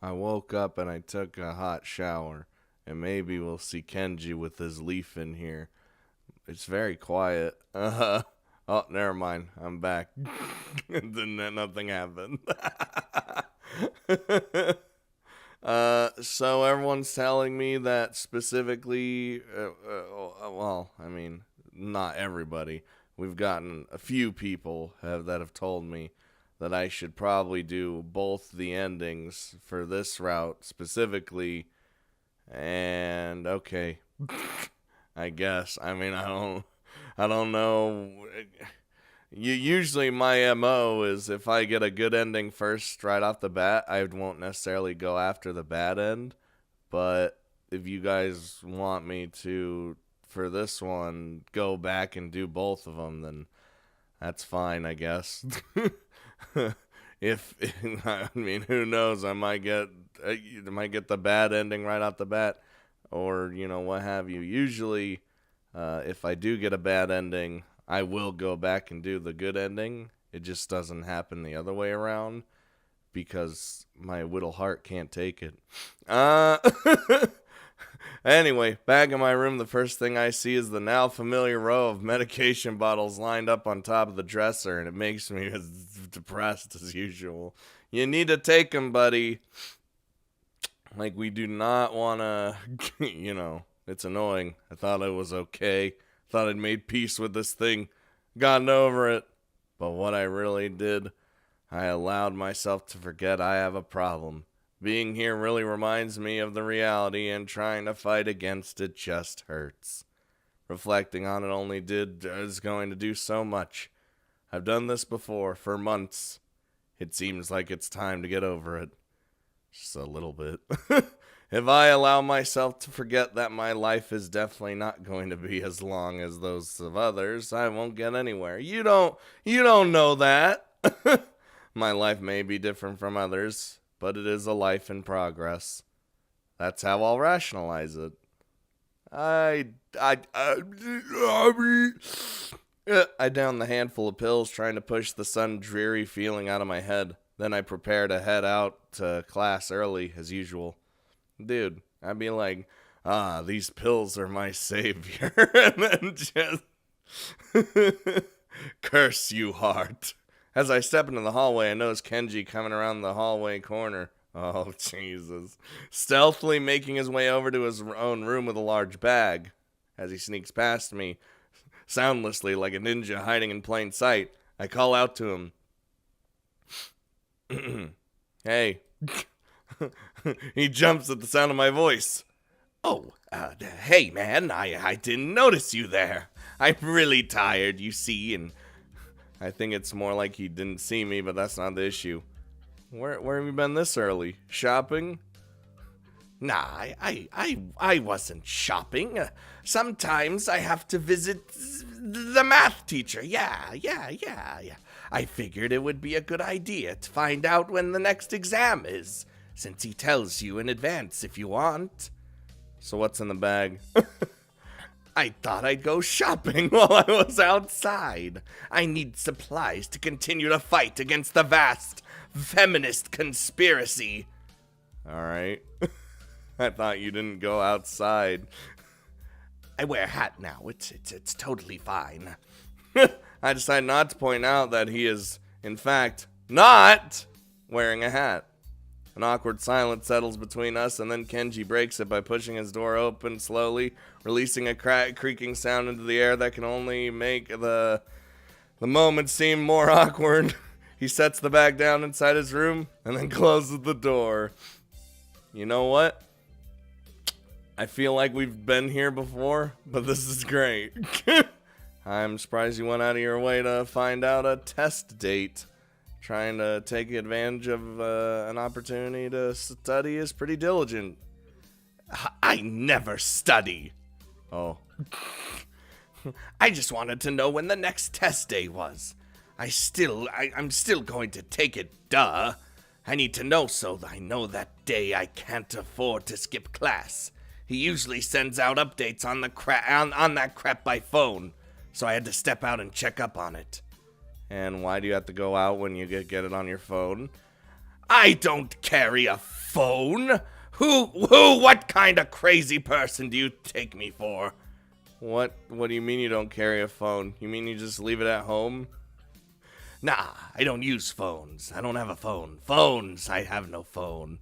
I woke up and I took a hot shower, and maybe we'll see Kenji with his leaf in here. It's very quiet. Oh, never mind. I'm back. Then nothing happened. So everyone's telling me that specifically, well, I mean, not everybody. We've gotten a few people that have told me that I should probably do both the endings for this route specifically. And okay, I guess. I mean, I don't know. Usually my MO is if I get a good ending first right off the bat, I won't necessarily go after the bad end. But if you guys want me to, for this one, go back and do both of them, then that's fine, I guess. If I mean, who knows? I might get the bad ending right off the bat, or what have you. Usually, if I do get a bad ending, I will go back and do the good ending. It just doesn't happen the other way around because my little heart can't take it. Anyway, back in my room, the first thing I see is the now familiar row of medication bottles lined up on top of the dresser, and it makes me as depressed as usual. You need to take them, buddy. Like, we do not want to, it's annoying. I thought it was okay. Thought I'd made peace with this thing. Gotten over it. But what I really did, I allowed myself to forget I have a problem. Being here really reminds me of the reality, and trying to fight against it just hurts. Reflecting on it only is going to do so much. I've done this before, for months. It seems like it's time to get over it. Just a little bit. If I allow myself to forget that my life is definitely not going to be as long as those of others, I won't get anywhere. You don't know that. My life may be different from others, but it is a life in progress. That's how I'll rationalize it. I down the handful of pills, trying to push the sun dreary feeling out of my head. Then I prepare to head out to class early, as usual. Dude, I'd be like, these pills are my savior. And then just curse you, heart. As I step into the hallway, I notice Kenji coming around the hallway corner. Oh, Jesus. Stealthily making his way over to his own room with a large bag. As he sneaks past me, soundlessly like a ninja hiding in plain sight, I call out to him. Hey. He jumps at the sound of my voice. Oh, hey, man, I didn't notice you there. I'm really tired, you see, and I think it's more like he didn't see me, but that's not the issue. Where have you been this early? Shopping? Nah, I wasn't shopping. Sometimes I have to visit the math teacher. Yeah. I figured it would be a good idea to find out when the next exam is, since he tells you in advance if you want. So what's in the bag? I thought I'd go shopping while I was outside. I need supplies to continue to fight against the vast feminist conspiracy. Alright. I thought you didn't go outside. I wear a hat now. It's totally fine. I decide not to point out that he is, in fact, not wearing a hat. An awkward silence settles between us, and then Kenji breaks it by pushing his door open slowly, releasing a creaking sound into the air that can only make the moment seem more awkward. He sets the bag down inside his room, and then closes the door. You know what? I feel like we've been here before, but this is great. I'm surprised you went out of your way to find out a test date. Trying to take advantage of an opportunity to study is pretty diligent. I never study. Oh. I just wanted to know when the next test day was. I'm still going to take it, duh. I need to know so that I know that day I can't afford to skip class. He usually sends out updates on that crap by phone, so I had to step out and check up on it. And why do you have to go out when you get it on your phone? I don't carry a phone? What kind of crazy person do you take me for? What do you mean you don't carry a phone? You mean you just leave it at home? Nah, I don't use phones. I don't have a phone. Phones, I have no phone.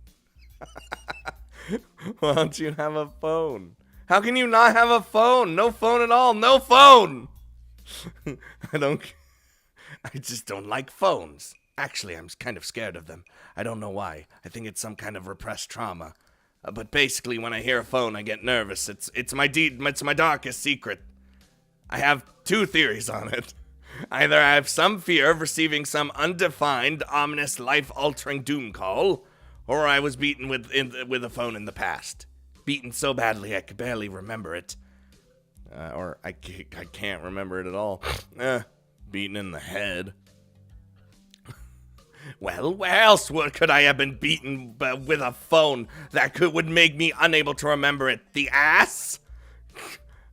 Why don't you have a phone? How can you not have a phone? No phone at all. No phone! I just don't like phones. Actually, I'm kind of scared of them. I don't know why. I think it's some kind of repressed trauma. But basically, when I hear a phone, I get nervous. It's my darkest secret. I have two theories on it. Either I have some fear of receiving some undefined, ominous, life-altering doom call, or I was beaten with a phone in the past. Beaten so badly I could barely remember it. Or I can't remember it at all. Beaten in the head. Well, where else could I have been beaten with a phone that would make me unable to remember it? The ass?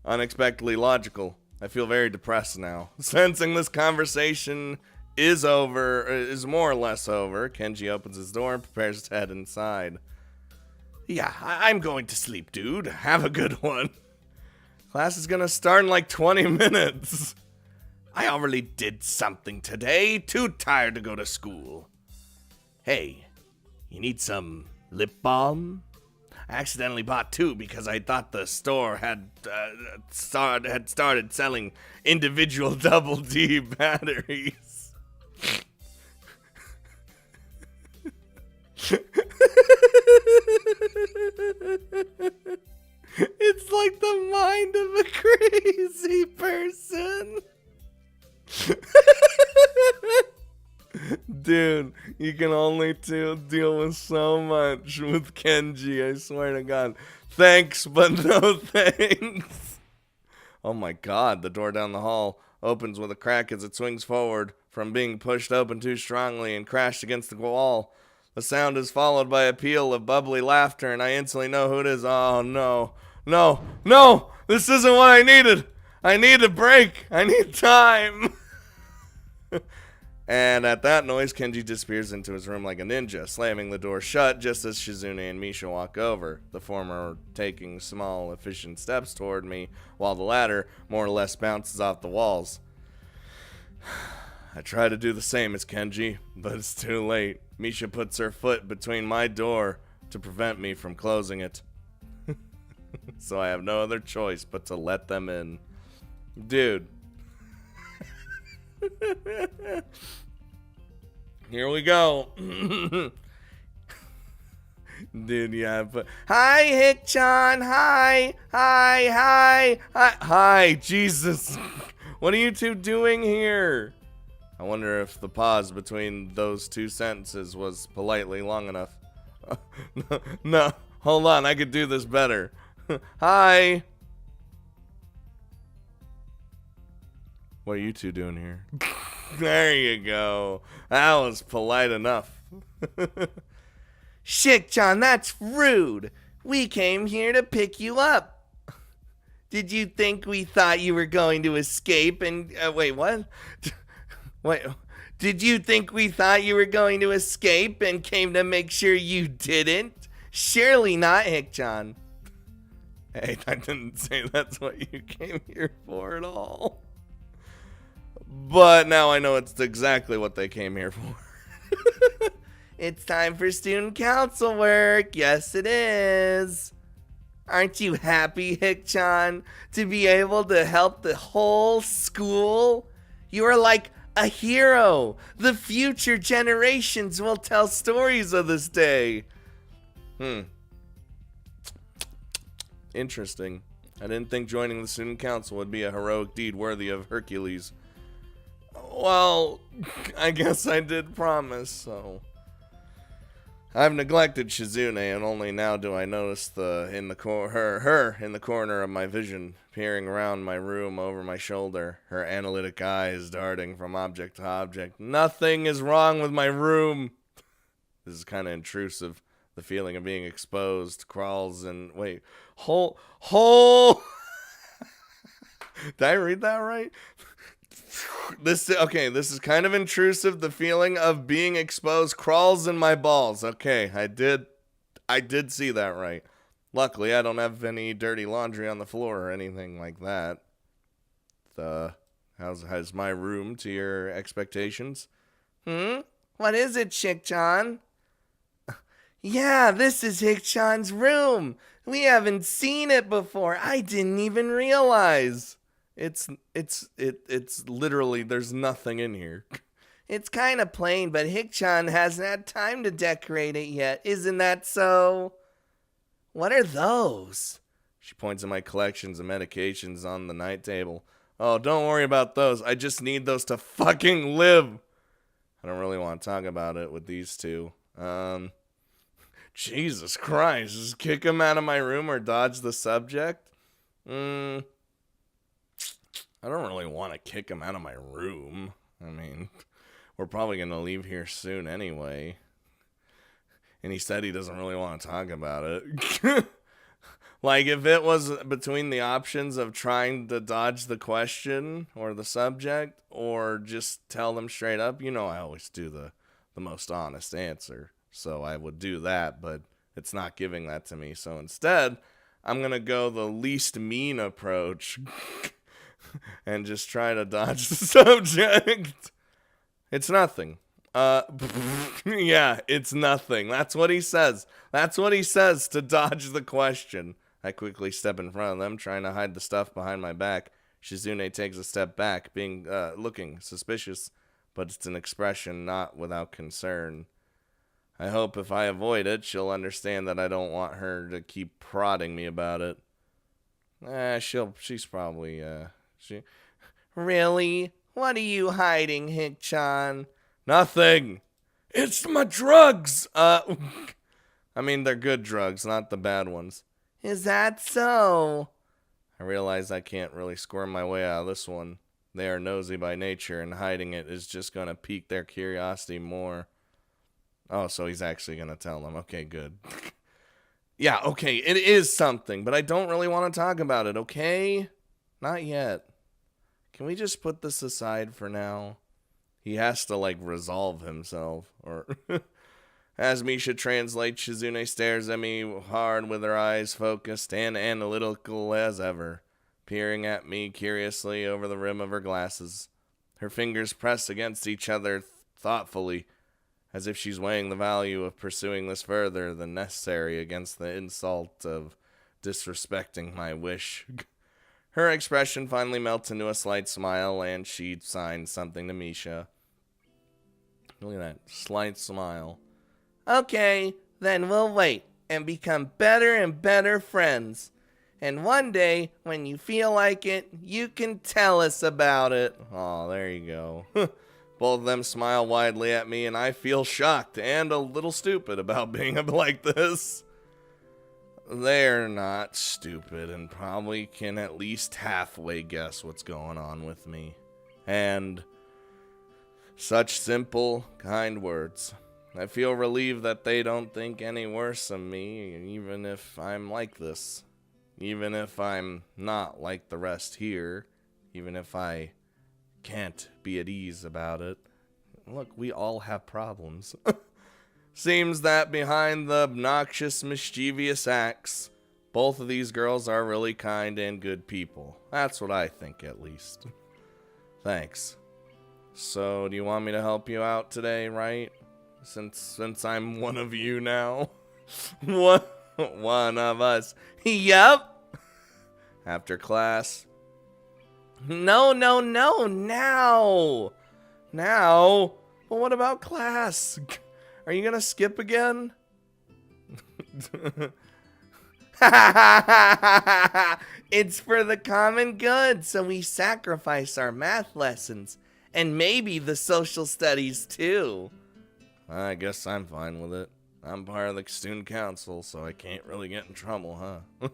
Unexpectedly logical. I feel very depressed now. Sensing this conversation is more or less over, Kenji opens his door and prepares to head inside. Yeah, I'm going to sleep, dude. Have a good one. Class is gonna start in like 20 minutes. I already did something today. Too tired to go to school. Hey, you need some lip balm? I accidentally bought 2 because I thought the store had started selling individual double D batteries. It's like the mind of a crazy person. Dude, you can only deal with so much with Kenji, I swear to God. Thanks, but no thanks. Oh my God, the door down the hall opens with a crack as it swings forward from being pushed open too strongly and crashed against the wall. The sound is followed by a peal of bubbly laughter, and I instantly know who it is. Oh no, no, no! This isn't what I needed! I need a break! I need time! And at that noise, Kenji disappears into his room like a ninja, slamming the door shut just as Shizune and Misha walk over, the former taking small, efficient steps toward me, while the latter more or less bounces off the walls. I try to do the same as Kenji, but it's too late. Misha puts her foot between my door to prevent me from closing it. So I have no other choice but to let them in. Dude. Here we go. Dude, yeah, but hi, Hick-chan. Hi, Jesus. What are you two doing here? I wonder if the pause between those two sentences was politely long enough. No, hold on, I could do this better. Hi. What are you two doing here? There you go. That was polite enough. Shit, John, that's rude. We came here to pick you up. Did you think we thought you were going to escape and... wait, what? Wait, did you think we thought you were going to escape and came to make sure you didn't? Surely not, Hick-chan. Hey, I didn't say that's what you came here for at all. But now I know it's exactly what they came here for. It's time for student council work. Yes, it is. Aren't you happy, Hick-chan, to be able to help the whole school? You are like a hero. The future generations will tell stories of this day. Interesting. I didn't think joining the student council would be a heroic deed worthy of Hercules. Well, I guess I did promise, so... I've neglected Shizune, and only now do I notice her in the corner of my vision, peering around my room over my shoulder, her analytic eyes darting from object to object. Nothing is wrong with my room. This is kind of intrusive. The feeling of being exposed crawls and... Wait. Whole... Did I read that right? This is kind of intrusive. The feeling of being exposed crawls in my balls. Okay, I did I did see that right. Luckily, I don't have any dirty laundry on the floor or anything like that. How's my room to your expectations? What is it, Chick-chan? Yeah, this is Hick-chan's room. We haven't seen it before. I didn't even realize. It's literally, there's nothing in here. It's kind of plain, but Hick-chan hasn't had time to decorate it yet. Isn't that so? What are those? She points at my collections of medications on the night table. Oh, don't worry about those. I just need those to fucking live. I don't really want to talk about it with these two. Jesus Christ. Just kick him out of my room or dodge the subject? I don't really want to kick him out of my room. I mean, we're probably going to leave here soon anyway. And he said he doesn't really want to talk about it. Like, if it was between the options of trying to dodge the question or the subject or just tell them straight up, you know I always do the most honest answer. So I would do that, but it's not giving that to me. So instead, I'm going to go the least mean approach and just try to dodge the subject. It's nothing. Yeah, it's nothing. That's what he says. That's what he says to dodge the question. I quickly step in front of them, trying to hide the stuff behind my back. Shizune takes a step back, looking suspicious, but it's an expression not without concern. I hope if I avoid it, she'll understand that I don't want her to keep prodding me about it. She's probably, Really? What are you hiding, Hick-chan? Nothing. It's my drugs. I mean, they're good drugs, not the bad ones. Is that so? I realize I can't really squirm my way out of this one. They are nosy by nature, and hiding it is just going to pique their curiosity more. Oh, so he's actually going to tell them. Okay, good. Yeah, okay, it is something, but I don't really want to talk about it, okay? Not yet. Can we just put this aside for now? He has to, resolve himself, or... As Misha translates, Shizune stares at me hard with her eyes focused and analytical as ever, peering at me curiously over the rim of her glasses. Her fingers press against each other thoughtfully, as if she's weighing the value of pursuing this further than necessary against the insult of disrespecting my wish. Her expression finally melts into a slight smile, and she signs something to Misha. Look at that slight smile. Okay, then we'll wait and become better and better friends. And one day, when you feel like it, you can tell us about it. Oh, there you go. Both of them smile widely at me, and I feel shocked and a little stupid about being like this. They're not stupid and probably can at least halfway guess what's going on with me. And such simple, kind words. I feel relieved that they don't think any worse of me, even if I'm like this. Even if I'm not like the rest here. Even if I can't be at ease about it. Look, we all have problems. Seems that behind the obnoxious, mischievous acts, both of these girls are really kind and good people. That's what I think, at least. Thanks. So, do you want me to help you out today, right? Since I'm one of you now. One of us. Yep. After class. No, now. Well, what about class? Are you gonna skip again? It's for the common good, so we sacrifice our math lessons. And maybe the social studies, too. I guess I'm fine with it. I'm part of the student council, so I can't really get in trouble, huh?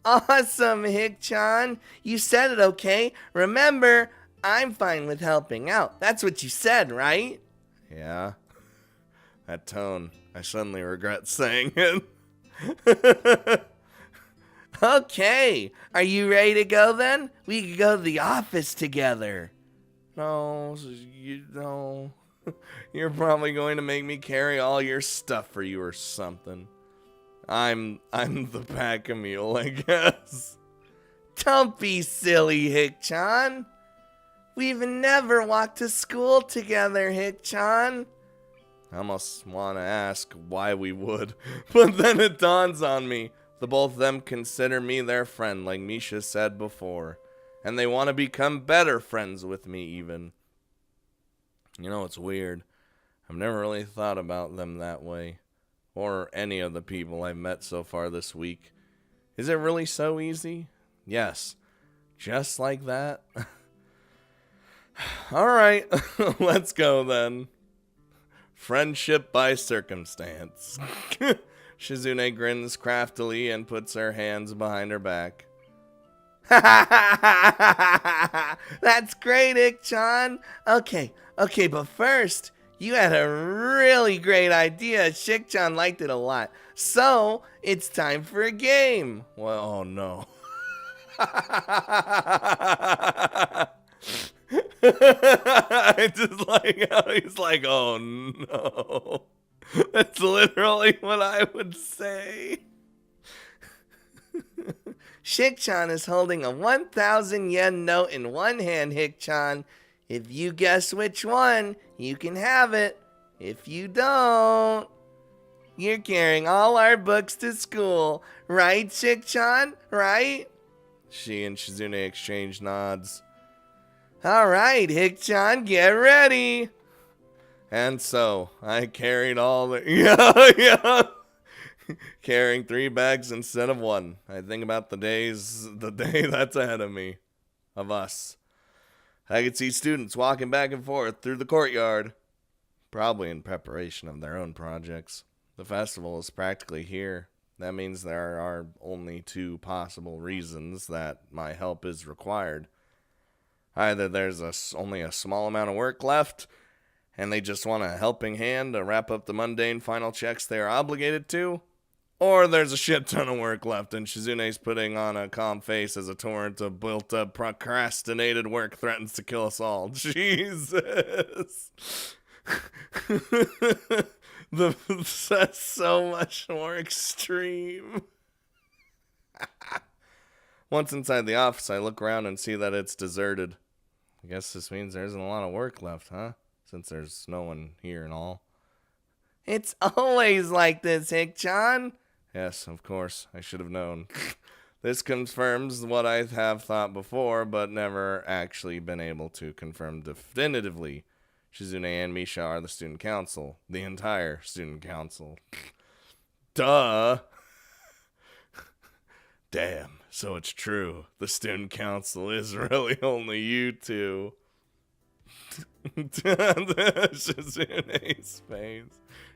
Awesome, Hick-chan. You said it, okay? Remember, I'm fine with helping out. That's what you said, right? Yeah. That tone. I suddenly regret saying it. Okay. Are you ready to go then? We could go to the office together. No. You're probably going to make me carry all your stuff for you or something. I'm the pack-a-mule, I guess. Don't be silly, Hick-chan. We've never walked to school together, Hick-chan. I almost want to ask why we would, but then it dawns on me. The both of them consider me their friend, like Misha said before. And they want to become better friends with me, even. You know, it's weird. I've never really thought about them that way. Or any of the people I've met so far this week. Is it really so easy? Yes. Just like that? Alright, let's go then. Friendship by circumstance. Shizune grins craftily and puts her hands behind her back. That's great, Ik-chan. Okay, but first, you had a really great idea. Shik-chan liked it a lot. So, it's time for a game. Well, oh no. I just like how he's like, oh no. That's literally what I would say. Shik-chan is holding a 1,000 yen note in one hand, Hick-chan. If you guess which one, you can have it. If you don't, you're carrying all our books to school. Right, Shik-chan? Right? She and Shizune exchange nods. Alright, Hick-chan, get ready. And so, I carried all the... Yeah. Carrying 3 bags instead of 1. I think about the day that's ahead of me. Of us. I could see students walking back and forth through the courtyard. Probably in preparation of their own projects. The festival is practically here. That means there are only 2 possible reasons that my help is required. Either there's only a small amount of work left, and they just want a helping hand to wrap up the mundane final checks they are obligated to, or there's a shit ton of work left, and Shizune's putting on a calm face as a torrent of built-up procrastinated work threatens to kill us all. Jesus. That's so much more extreme. Once inside the office, I look around and see that it's deserted. I guess this means there isn't a lot of work left, huh? Since there's no one here and all. It's always like this, Hick-chan. Yes, of course. I should have known. This confirms what I have thought before, but never actually been able to confirm definitively. Shizune and Misha are the student council. The entire student council. Duh. Damn, so it's true. The student council is really only you 2. Shizune's face.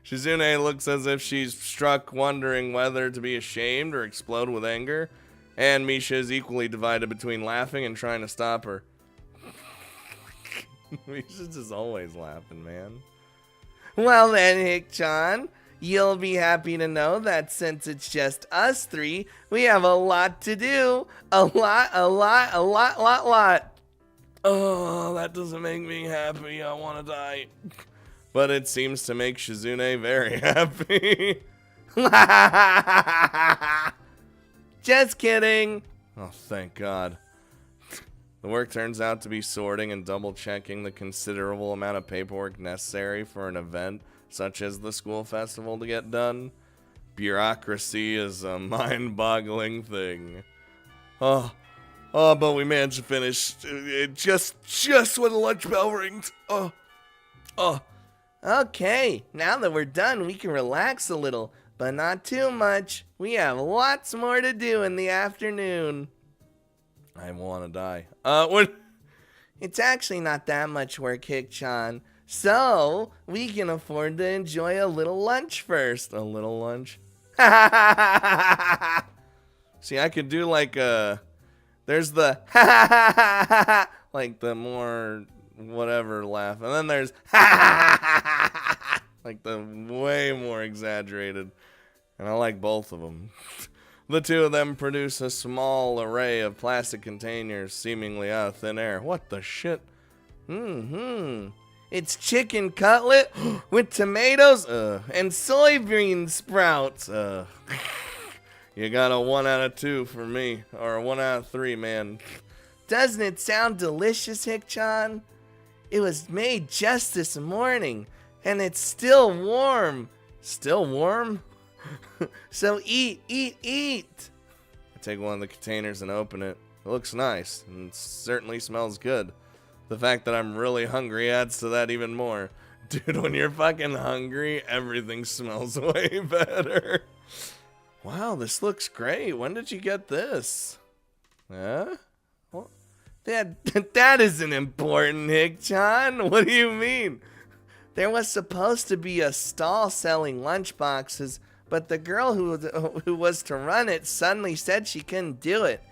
Shizune looks as if she's struck, wondering whether to be ashamed or explode with anger. And Misha is equally divided between laughing and trying to stop her. Misha's just always laughing, man. Well then, Hick-chan, you'll be happy to know that since it's just us 3, we have a lot to do. A lot. Oh, that doesn't make me happy. I want to die. But it seems to make Shizune very happy. Just kidding. Oh, thank God. The work turns out to be sorting and double-checking the considerable amount of paperwork necessary for an event such as the school festival to get done. Bureaucracy is a mind-boggling thing. Oh, but we managed to finish just when the lunch bell rings. Oh. Okay, now that we're done, we can relax a little, but not too much. We have lots more to do in the afternoon. I want to die. What? It's actually not that much work, Hick-chan. So, we can afford to enjoy a little lunch first. A little lunch? See, I could do like there's the like the more whatever laugh. And then there's like the way more exaggerated. And I like both of them. The 2 of them produce a small array of plastic containers seemingly out of thin air. What the shit? It's chicken cutlet with tomatoes and soybean sprouts. You got a 1 out of 2 for me, or a 1 out of 3, man. Doesn't it sound delicious, Hick-chan? It was made just this morning, and it's still warm. Still warm? So eat, eat, eat. I take one of the containers and open it. It looks nice, and it certainly smells good. The fact that I'm really hungry adds to that even more. Dude, when you're fucking hungry, everything smells way better. Wow, this looks great. When did you get this? Huh? Well, that isn't important, Hick-chan. What do you mean? There was supposed to be a stall selling lunchboxes, but the girl who was to run it suddenly said she couldn't do it.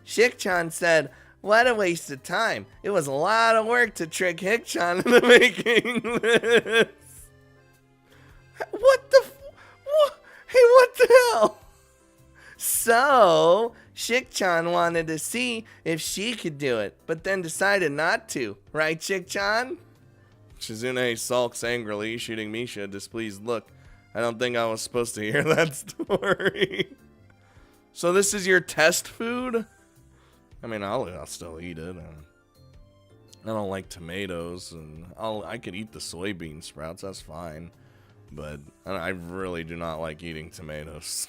Hick-chan said, "What a waste of time. It was a lot of work to trick Hick-chan into making this." What the Hey, what the hell? So, Hick-chan wanted to see if she could do it, but then decided not to. Right, Hick-chan? Shizune sulks angrily, shooting Misha a displeased look. I don't think I was supposed to hear that story. So this is your test food? I mean, I'll still eat it. I don't like tomatoes, and I could eat the soybean sprouts. That's fine, but I really do not like eating tomatoes.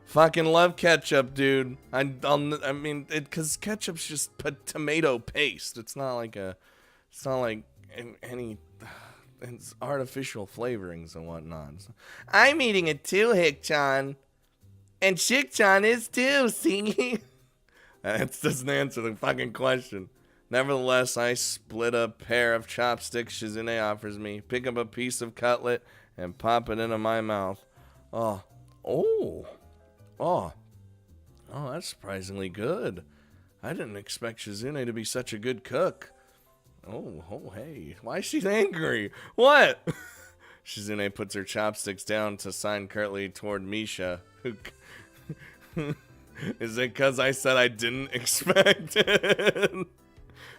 Fucking love ketchup, dude. I mean, because ketchup's just tomato paste. It's not like any it's artificial flavorings and whatnot. I'm eating it too, Hick-chan, and Hick-chan is too. See. That doesn't answer the fucking question. Nevertheless, I split a pair of chopsticks Shizune offers me, pick up a piece of cutlet, and pop it into my mouth. Oh, that's surprisingly good. I didn't expect Shizune to be such a good cook. Oh, hey. Why is she angry? What? Shizune puts her chopsticks down to sign curtly toward Misha, who... Is it because I said I didn't expect it?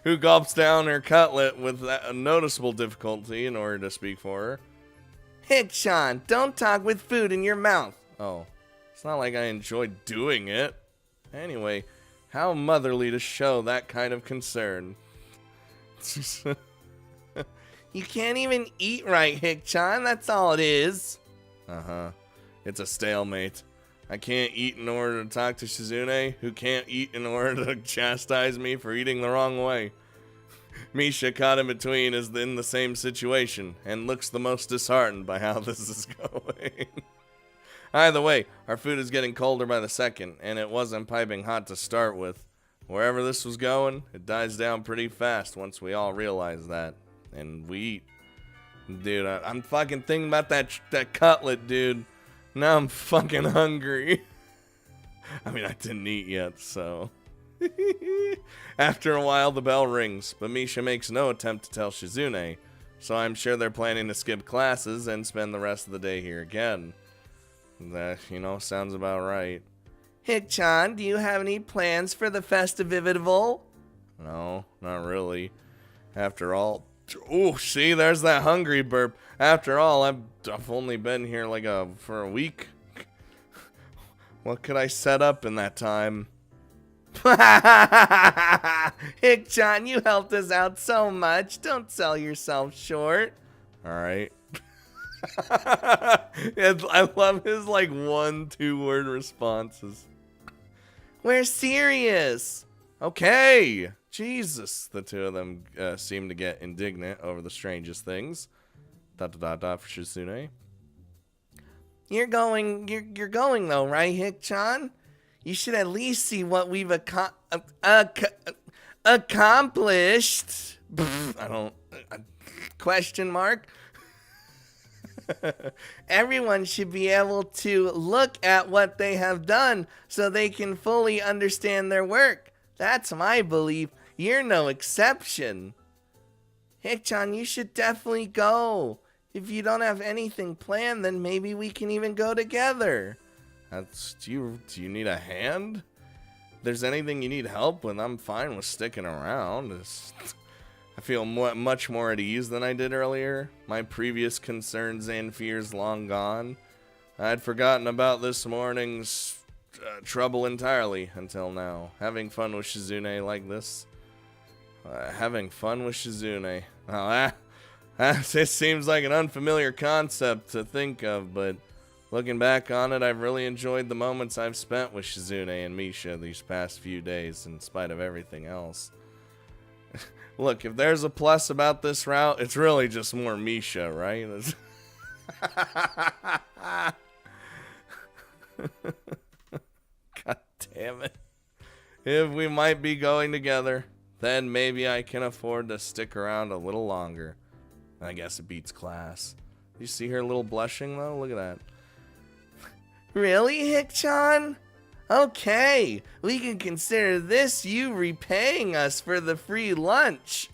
Who gulps down her cutlet with a noticeable difficulty in order to speak for her. Hick-chan, don't talk with food in your mouth. Oh, it's not like I enjoy doing it. Anyway, how motherly to show that kind of concern. You can't even eat right, Hick-chan. That's all it is. It's a stalemate. I can't eat in order to talk to Shizune, who can't eat in order to chastise me for eating the wrong way. Misha, caught in between, is in the same situation, and looks the most disheartened by how this is going. Either way, our food is getting colder by the second, and it wasn't piping hot to start with. Wherever this was going, it dies down pretty fast once we all realize that. And we eat. Dude, I'm fucking thinking about that cutlet, dude. Now I'm fucking hungry. I mean, I didn't eat yet, so. After a while, the bell rings, but Misha makes no attempt to tell Shizune, so I'm sure they're planning to skip classes and spend the rest of the day here again. That, sounds about right. Hick-chan, do you have any plans for the festivival? No, not really. After all, see, there's that hungry burp. After all, I've only been here for a week. What could I set up in that time? Hick-chan, you helped us out so much. Don't sell yourself short. All right. I love his 1-2 word responses. We're serious. Okay. Jesus. The two of them seem to get indignant over the strangest things. ... for Shizune. You're going though, right, Hick-chan? You should at least see what we've accomplished. I don't... question mark? Everyone should be able to look at what they have done so they can fully understand their work. That's my belief. You're no exception. Hick-chan, you should definitely go. If you don't have anything planned, then maybe we can even go together. Do you need a hand? If there's anything you need help with, I'm fine with sticking around. I feel much more at ease than I did earlier. My previous concerns and fears long gone. I'd forgotten about this morning's trouble entirely until now. Having fun with Shizune like this. Having fun with Shizune. Oh, it seems like an unfamiliar concept to think of, but looking back on it, I've really enjoyed the moments I've spent with Shizune and Misha these past few days, in spite of everything else. Look, if there's a plus about this route, it's really just more Misha, right? God damn it. If we might be going together, then maybe I can afford to stick around a little longer. I guess it beats class. You see her little blushing, though? Look at that. Really, Hick-chan? Okay, we can consider this you repaying us for the free lunch.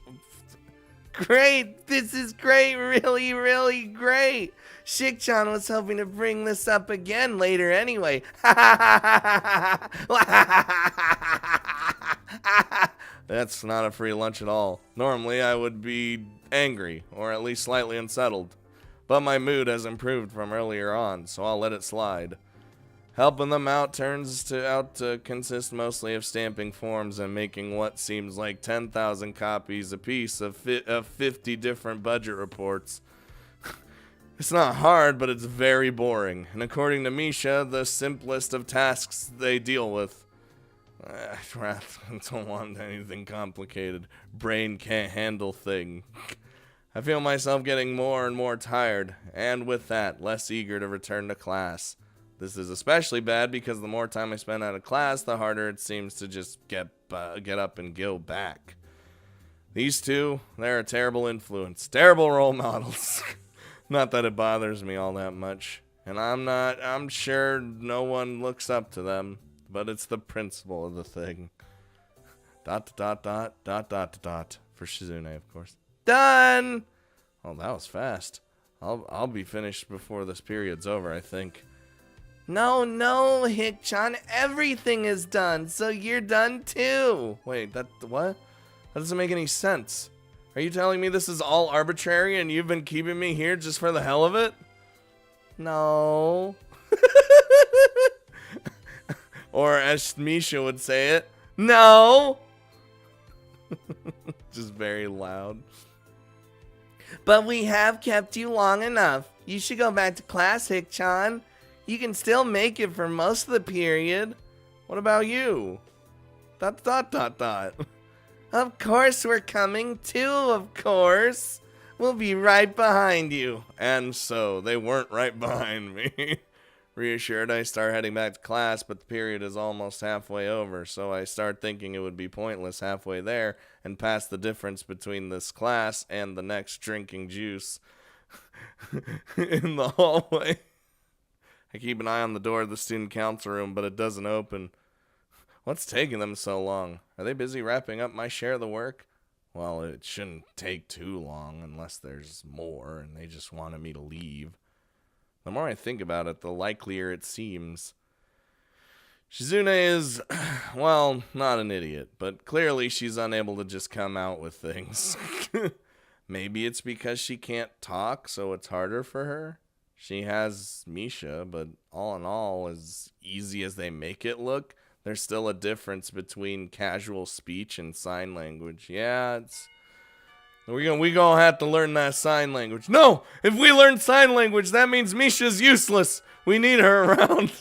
Great, this is great, really, really great. Shik-chan was hoping to bring this up again later anyway. That's not a free lunch at all. Normally I would be angry, or at least slightly unsettled. But my mood has improved from earlier on, so I'll let it slide. Helping them out turns out to consist mostly of stamping forms and making what seems like 10,000 copies apiece of 50 different budget reports. It's not hard, but it's very boring, and according to Misha, the simplest of tasks they deal with. I don't want anything complicated. Brain can't handle thing. I feel myself getting more and more tired, and with that, less eager to return to class. This is especially bad because the more time I spend out of class, the harder it seems to just get up and go back. These two, they're a terrible influence. Terrible role models. Not that it bothers me all that much. And I'm sure no one looks up to them. But it's the principle of the thing. ... For Shizune, of course. Done! Oh, that was fast. I'll be finished before this period's over, I think. No, Hick-chan, everything is done, so you're done too. Wait, what? That doesn't make any sense. Are you telling me this is all arbitrary and you've been keeping me here just for the hell of it? No. Or as Misha would say it, no. Just very loud. But we have kept you long enough. You should go back to class, Hick-chan. You can still make it for most of the period. What about you? ... Of course we're coming too, of course. We'll be right behind you. And so, they weren't right behind me. Reassured, I start heading back to class, but the period is almost halfway over, so I start thinking it would be pointless halfway there and pass the difference between this class and the next drinking juice in the hallway. I keep an eye on the door of the student council room, but it doesn't open. What's taking them so long? Are they busy wrapping up my share of the work? Well, it shouldn't take too long unless there's more and they just wanted me to leave. The more I think about it, the likelier it seems. Shizune is, well, not an idiot, but clearly she's unable to just come out with things. Maybe it's because she can't talk, so it's harder for her. She has Misha, but all in all, as easy as they make it look, there's still a difference between casual speech and sign language. Yeah, we gonna have to learn that sign language. No! If we learn sign language, that means Misha's useless. We need her around.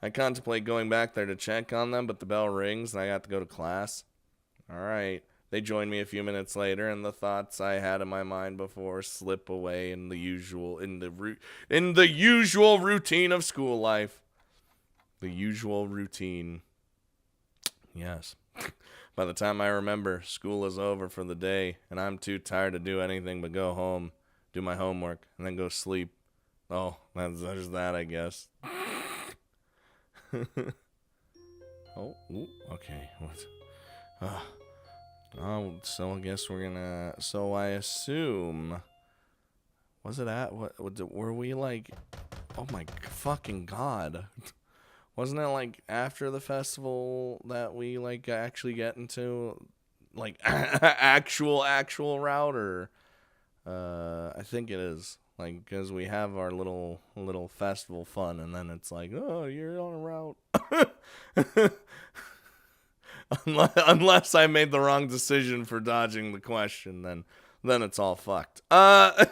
I contemplate going back there to check on them, but the bell rings and I have to go to class. Alright. They join me a few minutes later, and the thoughts I had in my mind before slip away in the usual routine of school life. The usual routine. Yes. By the time I remember, school is over for the day, and I'm too tired to do anything but go home, do my homework, and then go sleep. Oh, there's that, I guess. Oh, ooh, okay. What? Oh, so I guess we're gonna. So I assume. Was it at what? Were we like? Oh my fucking god! Wasn't it like after the festival that we like actually get into like actual route, or I think it is. Like, because we have our little festival fun, and then it's like, oh, you're on a route. Unless I made the wrong decision for dodging the question, then it's all fucked. At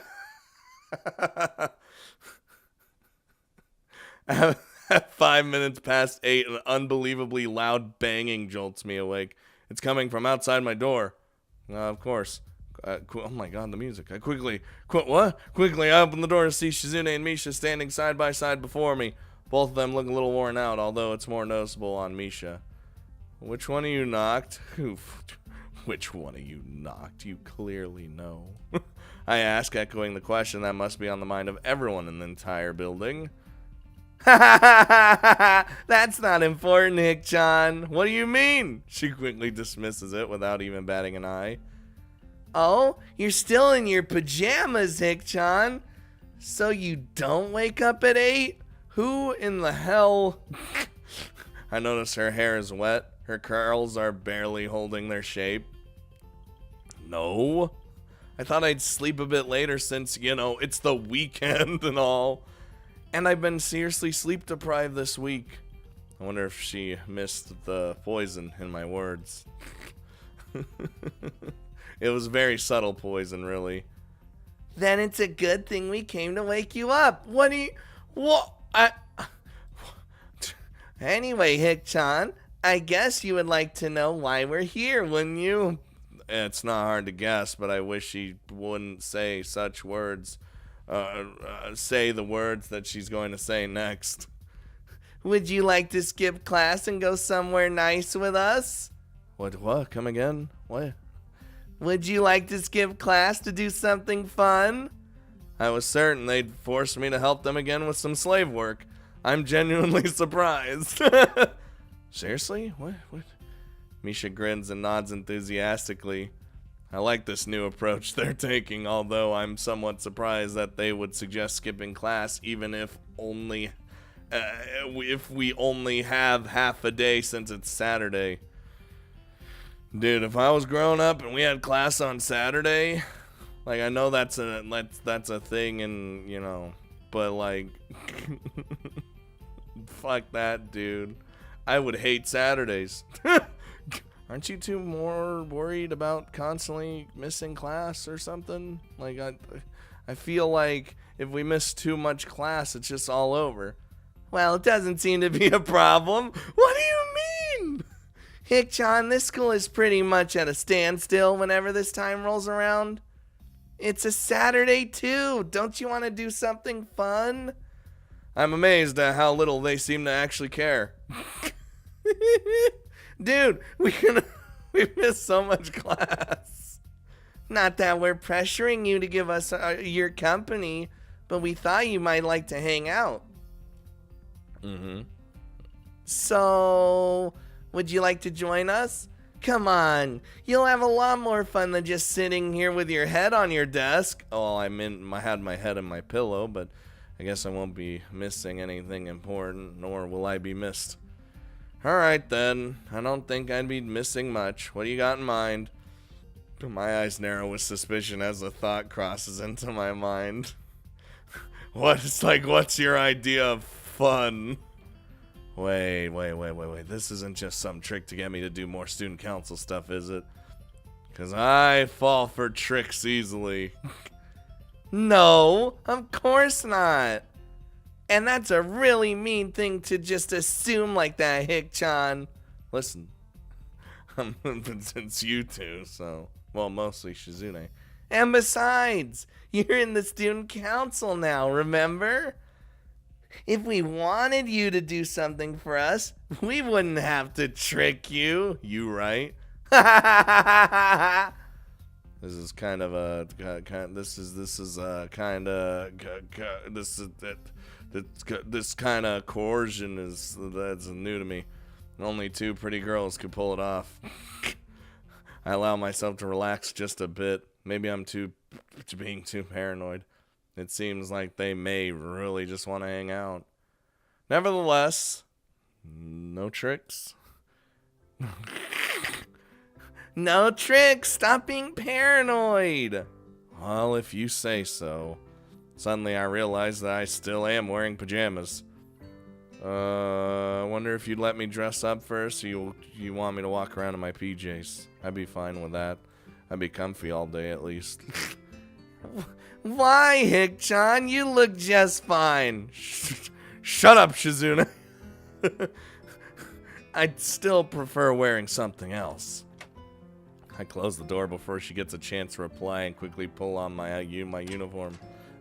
5 minutes past 8, an unbelievably loud banging jolts me awake. It's coming from outside my door. Of course. Oh my god, the music. I quickly I open the door to see Shizune and Misha standing side by side before me. Both of them look a little worn out, although it's more noticeable on Misha. Which one of you knocked? Which one of you knocked? You clearly know. I ask, echoing the question that must be on the mind of everyone in the entire building. That's not important, Hick-chan. What do you mean? She quickly dismisses it without even batting an eye. Oh, you're still in your pajamas, Hick-chan. So you don't wake up at 8? Who in the hell? I notice her hair is wet. Her curls are barely holding their shape. No. I thought I'd sleep a bit later since, it's the weekend and all. And I've been seriously sleep deprived this week. I wonder if she missed the poison in my words. It was very subtle poison, really. Then it's a good thing we came to wake you up. Anyway, Hick-chan, I guess you would like to know why we're here, wouldn't you? It's not hard to guess, but I wish she wouldn't say such words. Say the words that she's going to say next. Would you like to skip class and go somewhere nice with us? What? Come again? What? Would you like to skip class to do something fun? I was certain they'd force me to help them again with some slave work. I'm genuinely surprised. Seriously? What? Misha grins and nods enthusiastically. I like this new approach they're taking, although I'm somewhat surprised that they would suggest skipping class, even if we only have half a day since it's Saturday. Dude, if I was growing up and we had class on Saturday, like, I know that's a thing, and but like, fuck that, dude. I would hate Saturdays. Aren't you two more worried about constantly missing class or something? Like, I feel like if we miss too much class, it's just all over. Well, it doesn't seem to be a problem. What do you mean? Hick-chan, this school is pretty much at a standstill whenever this time rolls around. It's a Saturday, too. Don't you want to do something fun? I'm amazed at how little they seem to actually care. Dude, we missed so much class. Not that we're pressuring you to give us your company, but we thought you might like to hang out. Mm-hmm. So, would you like to join us? Come on, you'll have a lot more fun than just sitting here with your head on your desk. Oh, I had my head in my pillow, but I guess I won't be missing anything important, nor will I be missed. Alright then, I don't think I'd be missing much. What do you got in mind? My eyes narrow with suspicion as the thought crosses into my mind. What's your idea of fun? Wait. This isn't just some trick to get me to do more student council stuff, is it? Because I fall for tricks easily. No, of course not. And that's a really mean thing to just assume like that, Hick-chan. Listen, it's you two, so, well, mostly Shizune. And besides, you're in the student council now, remember? If we wanted you to do something for us, we wouldn't have to trick you. You right? This is kind of a this kind of coercion that's new to me. Only two pretty girls could pull it off. I allow myself to relax just a bit. Maybe I'm being too paranoid. It seems like they may really just want to hang out. Nevertheless, no tricks. No tricks. Stop being paranoid. Well, if you say so. Suddenly I realized that I still am wearing pajamas. I wonder if you'd let me dress up first, or you want me to walk around in my PJs. I'd be fine with that. I'd be comfy all day at least. Why, Hick-chan? You look just fine. Shut up, Shizune. I'd still prefer wearing something else. I close the door before she gets a chance to reply and quickly pull on my uniform.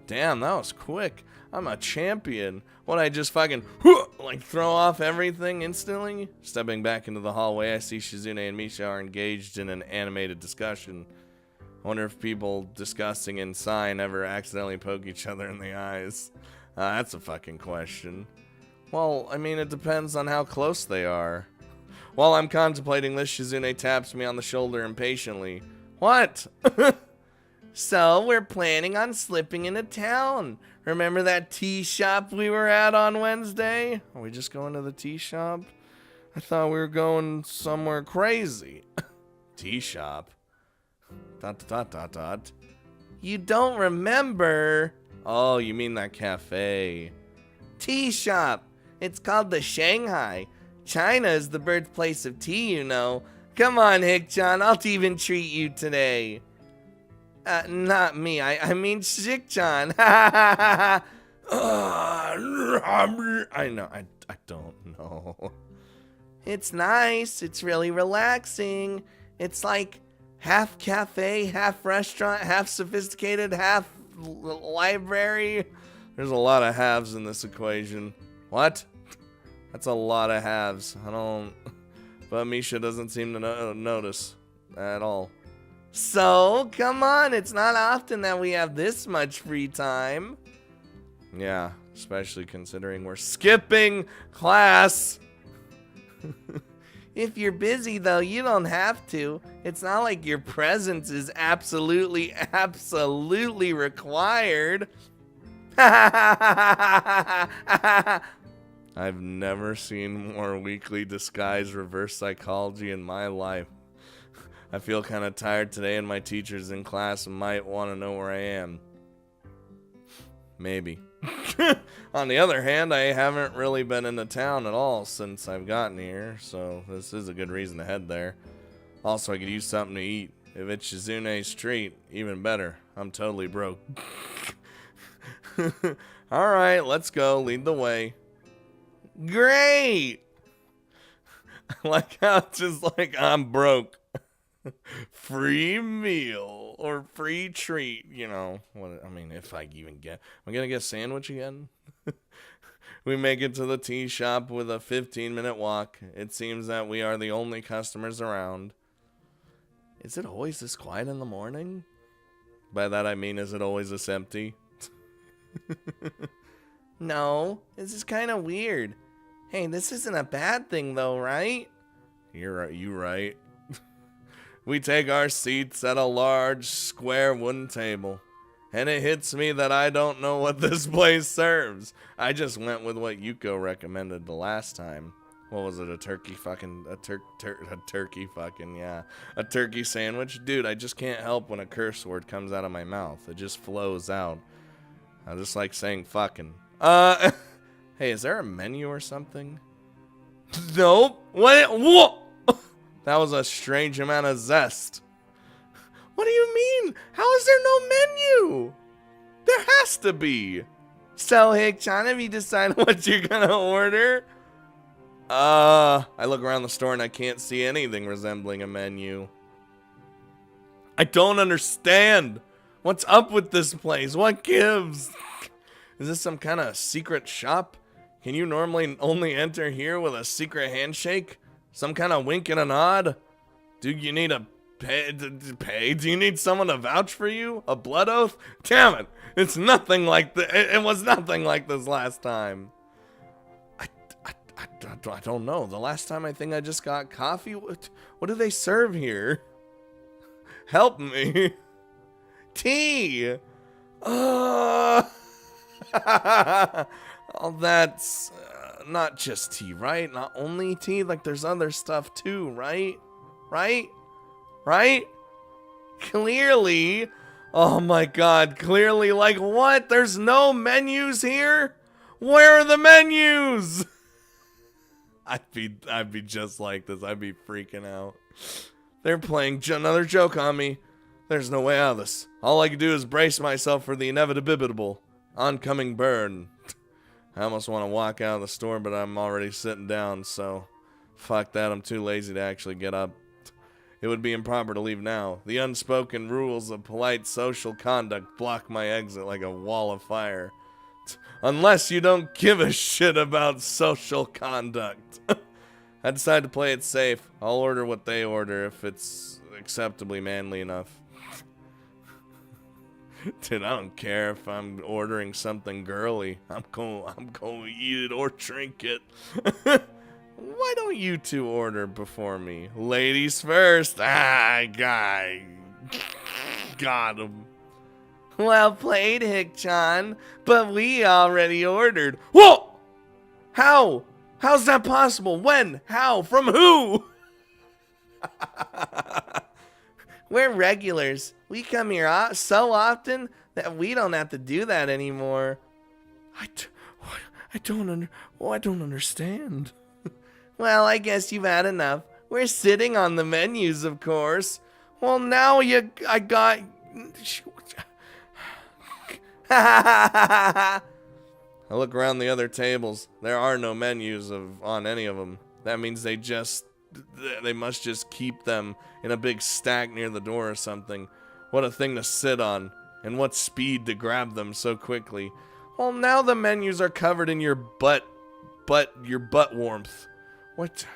Damn, that was quick. I'm a champion. What, I just fucking like throw off everything instantly? Stepping back into the hallway, I see Shizune and Misha are engaged in an animated discussion. I wonder if people discussing in sign ever accidentally poke each other in the eyes. That's a fucking question. Well, I mean, it depends on how close they are. While I'm contemplating this, Shizune taps me on the shoulder impatiently. What? So, we're planning on slipping into town. Remember that tea shop we were at on Wednesday? Are we just going to the tea shop? I thought we were going somewhere crazy. Tea shop? ... You don't remember? Oh, you mean that cafe. Tea shop. It's called the Shanghai. China is the birthplace of tea, you know. Come on, Hick-chan, I'll even treat you today. Not me, I mean Shik-chan. I know, I don't know. It's nice, it's really relaxing. It's like half cafe, half restaurant, half sophisticated, half library. There's a lot of halves in this equation. What? That's a lot of halves. I don't... But Misha doesn't seem to notice at all. So, come on, it's not often that we have this much free time. Yeah, especially considering we're skipping class. If you're busy, though, you don't have to. It's not like your presence is absolutely required. I've never seen more weakly disguised reverse psychology in my life. I feel kind of tired today, and my teachers in class might want to know where I am. Maybe. On the other hand, I haven't really been into town at all since I've gotten here, so this is a good reason to head there. Also, I could use something to eat. If it's Shizune's treat, even better. I'm totally broke. Alright, let's go. Lead the way. Great! I like how it's just like, I'm broke. Free meal or free treat, you know. What I mean, if I even get... Am I gonna get a sandwich again? We make it to the tea shop with a 15-minute walk. It seems that we are the only customers around. Is it always this quiet in the morning? By that I mean, is it always this empty? No, this is kind of weird. Hey, this isn't a bad thing though, right? You're right, you right. We take our seats at a large, square wooden table. And it hits me that I don't know what this place serves. I just went with what Yuko recommended the last time. What was it, a turkey sandwich? Dude, I just can't help when a curse word comes out of my mouth. It just flows out. I just like saying fucking. Hey, is there a menu or something? Nope. What? That was a strange amount of zest. What do you mean? How is there no menu? There has to be. So, Hick-chan, have you decided what you're gonna order? I look around the store and I can't see anything resembling a menu. I don't understand. What's up with this place? What gives? Is this some kind of secret shop? Can you normally only enter here with a secret handshake? Some kind of wink and a nod? Do you need a pay? Do you need someone to vouch for you? A blood oath? Damn it! It's nothing like it was nothing like this last time. I don't know. The last time I think I just got coffee. What do they serve here? Help me. Tea. Oh, that's not just tea, right? Not only tea. Like there's other stuff too, right? Right? right? Clearly. Oh my god, clearly, like what? There's no menus here? Where are the menus? I'd be just like this. I'd be freaking out. They're playing another joke on me. There's no way out of this. All I can do is brace myself for the inevitable oncoming burn. I almost want to walk out of the store, but I'm already sitting down, so fuck that. I'm too lazy to actually get up. It would be improper to leave now. The unspoken rules of polite social conduct block my exit like a wall of fire. Unless you don't give a shit about social conduct. I decide to play it safe. I'll order what they order if it's acceptably manly enough. Dude, I don't care if I'm ordering something girly. I'm going to eat it or drink it. Why don't you two order before me? Ladies first. Got him. Well played, Hick-chan. But we already ordered. Whoa! How? How's that possible? When? How? From who? We're regulars. We come here so often that we don't have to do that anymore. I don't understand. Well, I guess you've had enough. We're sitting on the menus, of course. Well, now I got... I look around the other tables. There are no menus on any of them. That means they must just keep them in a big stack near the door or something. What a thing to sit on, and what speed to grab them so quickly. Well, now the menus are covered in your butt warmth. What?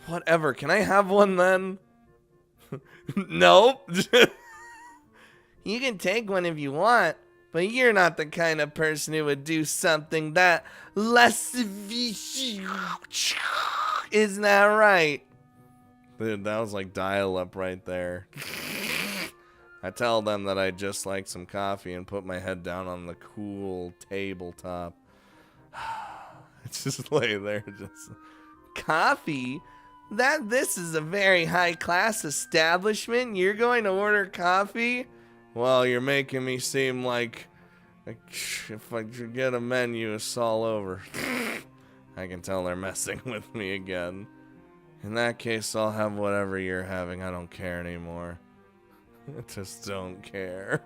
Whatever. Can I have one then? Nope. You can take one if you want, but you're not the kind of person who would do something that isn't that right? Dude, that was like dial-up right there. I tell them that I'd just like some coffee and put my head down on the cool tabletop. Just lay there, just... Coffee? This is a very high-class establishment. You're going to order coffee? Well, you're making me seem like if I get a menu, it's all over. I can tell they're messing with me again. In that case, I'll have whatever you're having. I don't care anymore. I just don't care.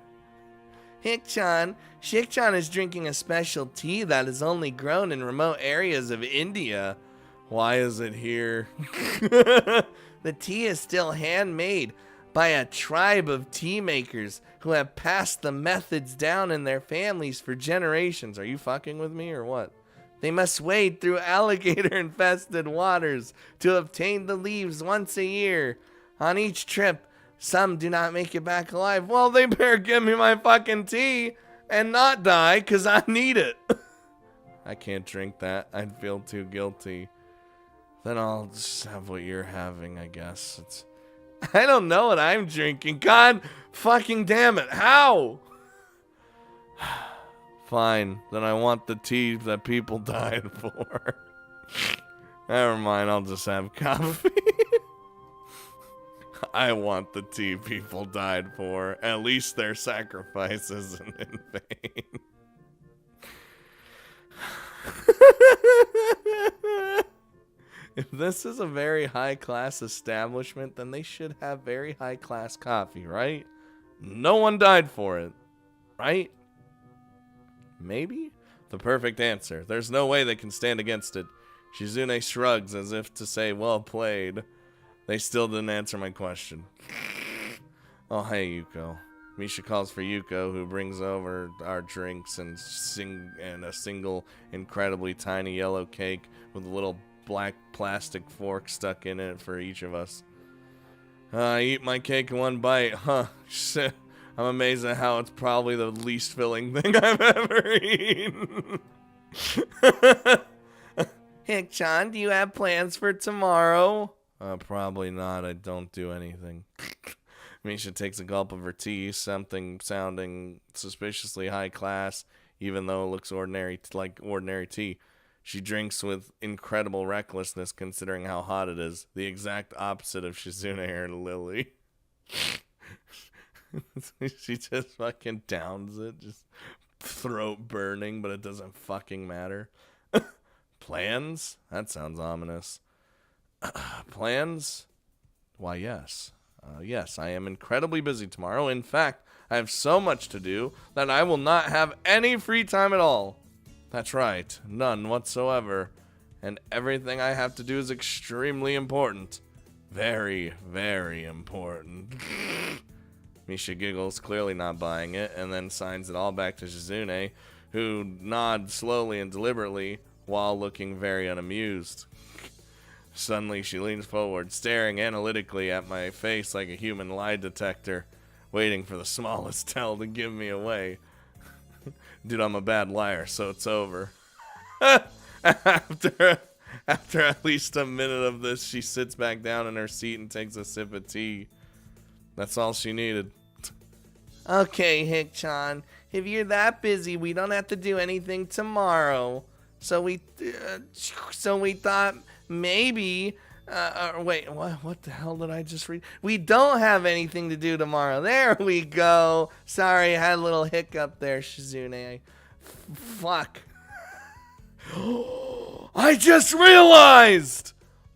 Hick-chan is drinking a special tea that is only grown in remote areas of India. Why is it here? The tea is still handmade by a tribe of tea makers who have passed the methods down in their families for generations. Are you fucking with me or what? They must wade through alligator-infested waters to obtain the leaves once a year. On each trip, some do not make it back alive. Well, they better give me my fucking tea and not die, because I need it. I can't drink that. I'd feel too guilty. Then I'll just have what you're having, I guess. I don't know what I'm drinking. God fucking damn it. How? Fine. Then I want the tea that people died for. Never mind. I'll just have coffee. I want the tea people died for. At least their sacrifice isn't in vain. If this is a very high-class establishment, then they should have very high-class coffee, right? No one died for it, right? Maybe? The perfect answer. There's no way they can stand against it. Shizune shrugs as if to say, well played. They still didn't answer my question. Oh, hey, Yuko. Misha calls for Yuko, who brings over our drinks and a single incredibly tiny yellow cake with a little black plastic fork stuck in it for each of us. I eat my cake in one bite. Huh. Shit. I'm amazed at how it's probably the least filling thing I've ever eaten. Hick-chan, do you have plans for tomorrow? Probably not. I don't do anything. Misha takes a gulp of her tea, something sounding suspiciously high class, even though it looks ordinary, like ordinary tea. She drinks with incredible recklessness considering how hot it is. The exact opposite of Shizune and Lily. She just fucking downs it. Just throat burning, but it doesn't fucking matter. Plans? That sounds ominous. Plans? Why, yes. Yes, I am incredibly busy tomorrow. In fact, I have so much to do that I will not have any free time at all. That's right, none whatsoever. And everything I have to do is extremely important. Very, very important. Misha giggles, clearly not buying it, and then signs it all back to Shizune, who nods slowly and deliberately while looking very unamused. Suddenly, she leans forward, staring analytically at my face like a human lie detector, waiting for the smallest tell to give me away. Dude, I'm a bad liar, so it's over. After at least a minute of this, she sits back down in her seat and takes a sip of tea. That's all she needed. Okay, Hick-chan, if you're that busy, we don't have to do anything tomorrow. So we thought maybe, wait, what the hell did I just read? We don't have anything to do tomorrow. There we go. Sorry, I had a little hiccup there, Shizune. Fuck. I just realized!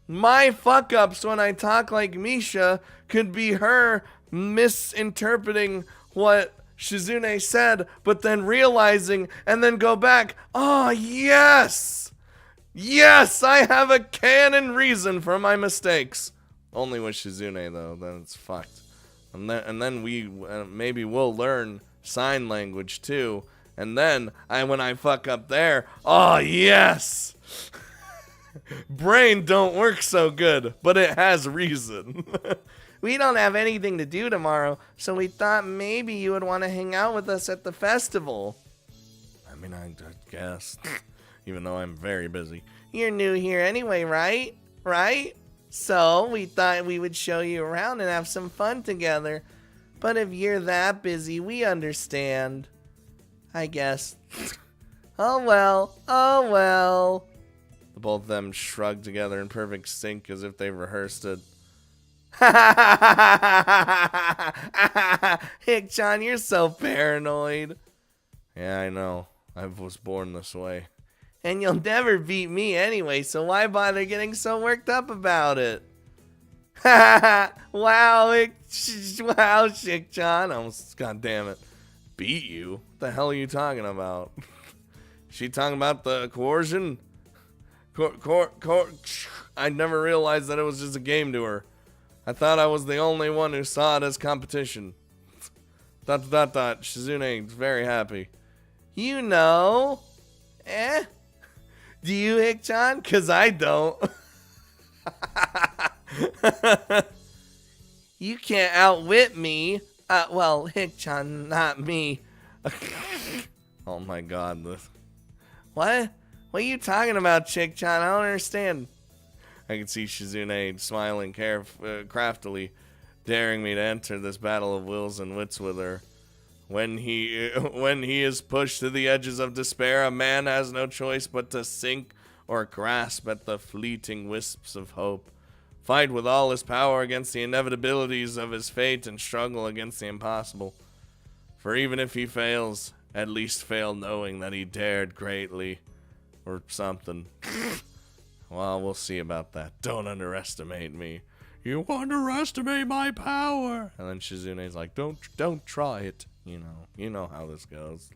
My fuck-ups when I talk like Misha could be her misinterpreting what Shizune said, but then realizing and then go back. Oh, yes! Yes, I have a canon reason for my mistakes. Only with Shizune, though. Then it's fucked. And then we maybe we'll learn sign language, too. And then, when I fuck up there, oh, yes! Brain don't work so good, but it has reason. We don't have anything to do tomorrow, so we thought maybe you would want to hang out with us at the festival. I mean, I guess. Even though I'm very busy. You're new here anyway, right? Right? So, we thought we would show you around and have some fun together. But if you're that busy, we understand. I guess. Oh well. Oh well. The both of them shrug together in perfect sync as if they rehearsed it. Hick-chan, you're so paranoid. Yeah, I know. I was born this way. And you'll never beat me anyway, so why bother getting so worked up about it? Wow, wow, Hick-chan. Almost, god damn it. Beat you? What the hell are you talking about? She talking about the coercion? I never realized that it was just a game to her. I thought I was the only one who saw it as competition. ... Shizune's very happy. You know? Do you, Hick-chan? 'Cause I don't. You can't outwit me. Well, Hick-chan, not me. Oh my god. What? What are you talking about, Chick-chan? I don't understand. I can see Shizune smiling craftily, daring me to enter this battle of wills and wits with her. When he is pushed to the edges of despair, a man has no choice but to sink or grasp at the fleeting wisps of hope, fight with all his power against the inevitabilities of his fate, and struggle against the impossible. For even if he fails, at least fail knowing that he dared greatly, or something. Well, we'll see about that. Don't underestimate me. You underestimate my power. And then Shizune's like, don't try it. You know how this goes.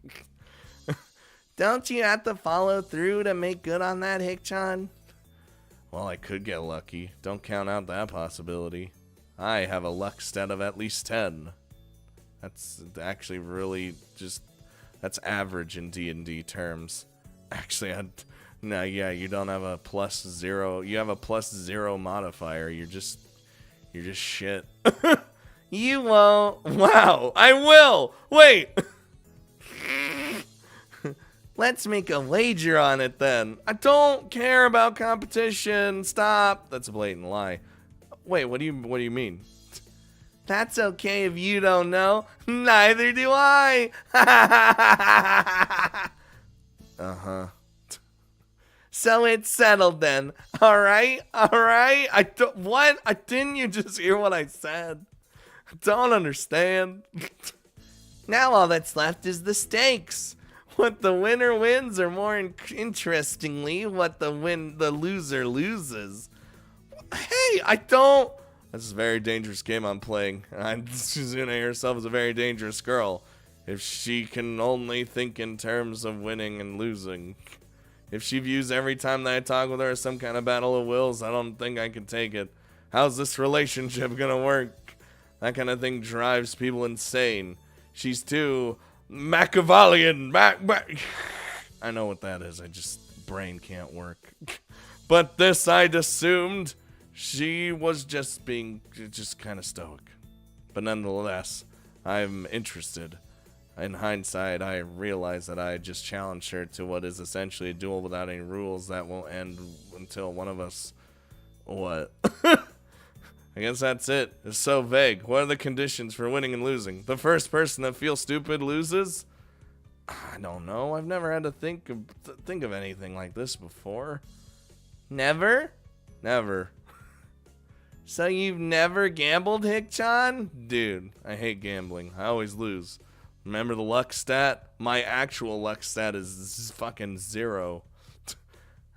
Don't you have to follow through to make good on that, Hick-chan? Well, I could get lucky. Don't count out that possibility. I have a luck stat of at least 10. That's actually really just... That's average in D&D terms. Actually, no, yeah, you don't have a +0. You have a +0 modifier. You're just shit. You won't. Wow, I will. Wait. Let's make a wager on it then. I don't care about competition. Stop. That's a blatant lie. Wait, what do you mean? That's okay if you don't know. Neither do I. Uh-huh. So it's settled then. Alright? Alright? What? Didn't you just hear what I said? I don't understand. Now all that's left is the stakes. What the winner wins, or more interestingly, what the loser loses. Hey, I don't... This is a very dangerous game I'm playing. Shizune herself is a very dangerous girl. If she can only think in terms of winning and losing. If she views every time that I talk with her as some kind of battle of wills, I don't think I can take it. How's this relationship gonna work? That kind of thing drives people insane. She's too Machiavellian. I know what that is. Brain can't work. But this I'd assumed. She was just being kind of stoic. But nonetheless, I'm interested. In hindsight, I realize that I just challenged her to what is essentially a duel without any rules that won't end until one of us... What? I guess that's it. It's so vague. What are the conditions for winning and losing? The first person that feels stupid loses? I don't know. I've never had to think of anything like this before. Never? Never. So you've never gambled, Hick-chan? Dude, I hate gambling. I always lose. Remember the luck stat? My actual luck stat is fucking 0.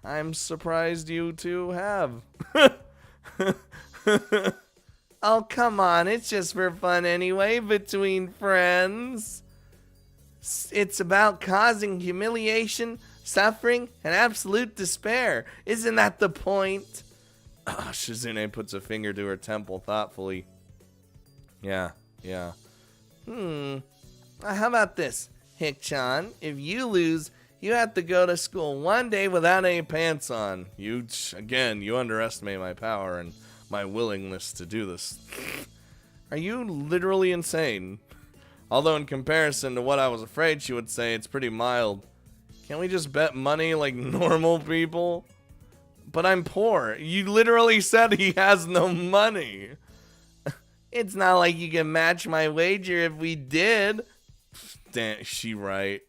I'm surprised you two have. Oh, come on. It's just for fun anyway, between friends. It's about causing humiliation, suffering, and absolute despair. Isn't that the point? Shizune puts a finger to her temple thoughtfully. Yeah. How about this, Hick-chan? If you lose, you have to go to school one day without any pants on. You underestimate my power and my willingness to do this. Are you literally insane? Although in comparison to what I was afraid she would say, it's pretty mild. Can't we just bet money like normal people? But I'm poor. You literally said he has no money. It's not like you can match my wager if we did. Damn, she right.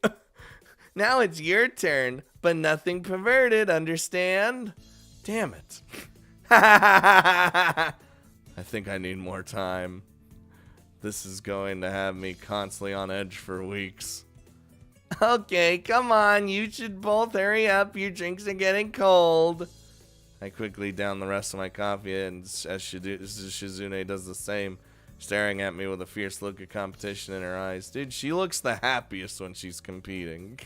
Now it's your turn, but nothing perverted, understand? Damn it. I think I need more time. This is going to have me constantly on edge for weeks. Okay, come on. You should both hurry up. Your drinks are getting cold. I quickly down the rest of my coffee, and as Shizune does the same, staring at me with a fierce look of competition in her eyes. Dude, she looks the happiest when she's competing.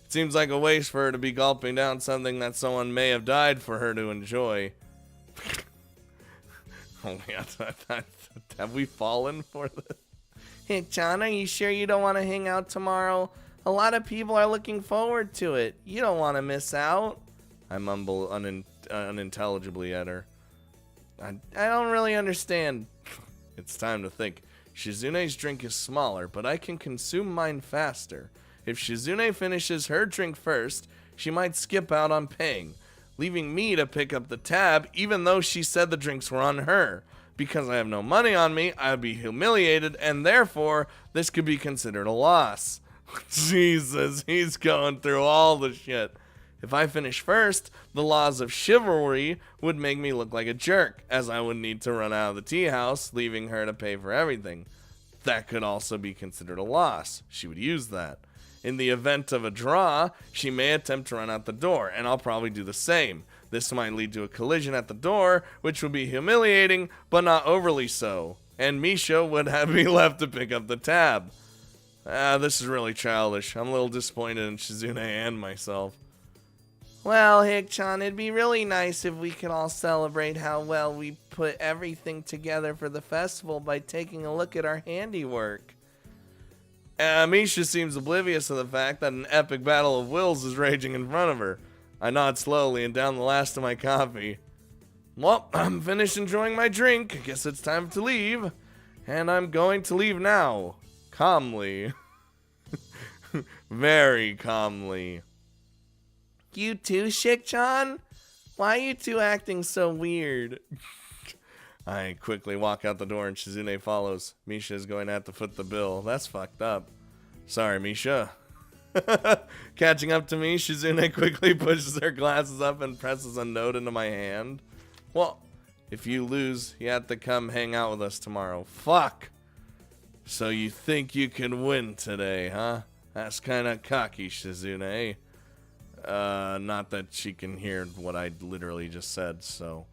It seems like a waste for her to be gulping down something that someone may have died for her to enjoy. Oh my god, have we fallen for this? Hick-chan, are you sure you don't want to hang out tomorrow? A lot of people are looking forward to it. You don't want to miss out. I mumble unintelligibly at her. I don't really understand. It's time to think. Shizune's drink is smaller, but I can consume mine faster. If Shizune finishes her drink first, she might skip out on paying, leaving me to pick up the tab even though she said the drinks were on her. Because I have no money on me, I'd be humiliated, and therefore, this could be considered a loss. Jesus, he's going through all the shit. If I finish first, the laws of chivalry would make me look like a jerk, as I would need to run out of the tea house, leaving her to pay for everything. That could also be considered a loss. She would use that. In the event of a draw, she may attempt to run out the door, and I'll probably do the same. This might lead to a collision at the door, which would be humiliating, but not overly so. And Misha would have me left to pick up the tab. This is really childish. I'm a little disappointed in Shizune and myself. Well, Hick-chan, it'd be really nice if we could all celebrate how well we put everything together for the festival by taking a look at our handiwork. Misha seems oblivious to the fact that an epic battle of wills is raging in front of her. I nod slowly and down the last of my coffee. Well, I'm finished enjoying my drink. I guess it's time to leave. And I'm going to leave now. Calmly. Very calmly. You too, Shik-chan? Why are you two acting so weird? I quickly walk out the door and Shizune follows. Misha is going to have to foot the bill. That's fucked up. Sorry, Misha. Catching up to me, Shizune quickly pushes her glasses up and presses a note into my hand. Well, if you lose, you have to come hang out with us tomorrow. Fuck! So you think you can win today, huh? That's kinda cocky, Shizune. Not that she can hear what I literally just said, so...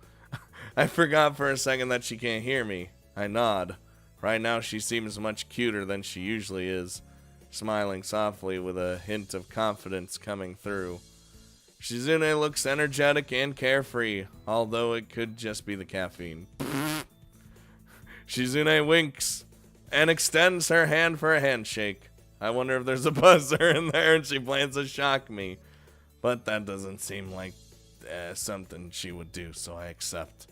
I forgot for a second that she can't hear me. I nod. Right now she seems much cuter than she usually is, smiling softly with a hint of confidence coming through. Shizune looks energetic and carefree, although it could just be the caffeine. Shizune winks and extends her hand for a handshake. I wonder if there's a buzzer in there and she plans to shock me. But that doesn't seem like something she would do, so I accept.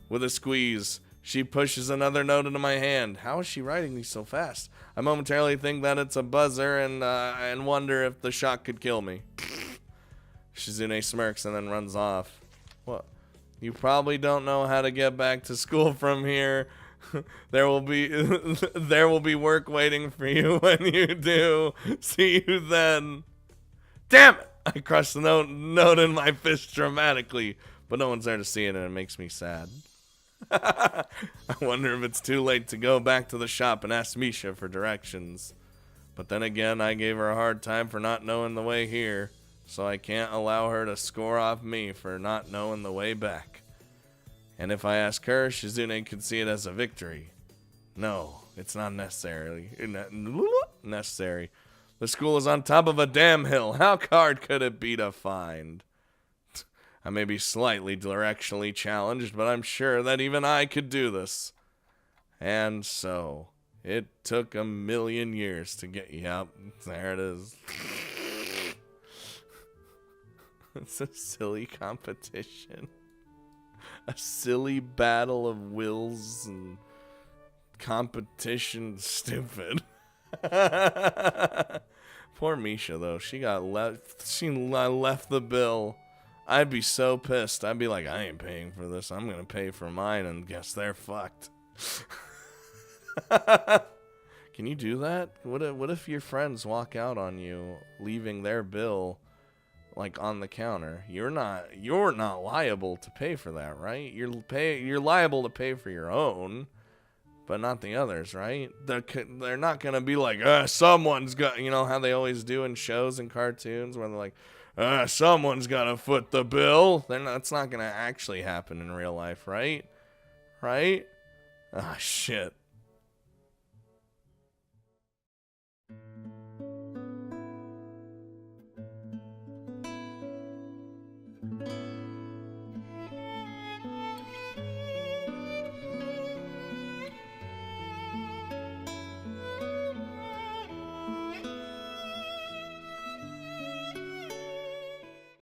With a squeeze, she pushes another note into my hand. How is she writing these so fast? I momentarily think that it's a buzzer and wonder if the shock could kill me. Shizune smirks and then runs off. What? You probably don't know how to get back to school from here. There will be work waiting for you when you do. See you then. Damn it! I crush the note in my fist dramatically, but no one's there to see it, and it makes me sad. I wonder if it's too late to go back to the shop and ask Misha for directions. But then again, I gave her a hard time for not knowing the way here, so I can't allow her to score off me for not knowing the way back. And if I ask her, Shizune could see it as a victory. No, it's not necessary. The school is on top of a damn hill. How hard could it be to find? I may be slightly directionally challenged, but I'm sure that even I could do this. And so, it took 1,000,000 years to get you up. There it is. It's a silly competition. A silly battle of wills and competition. Stupid. Poor Misha, though. She got left. She left the bill. I'd be so pissed. I'd be like, I ain't paying for this. I'm gonna pay for mine, and guess they're fucked. Can you do that? What if your friends walk out on you, leaving their bill, like, on the counter? You're not liable to pay for that, right? You're liable to pay for your own, but not the others, right? They're not gonna be like, someone's got, you know how they always do in shows and cartoons where they're like, someone's gotta foot the bill. It's not gonna actually happen in real life, right? Right? Ah, shit.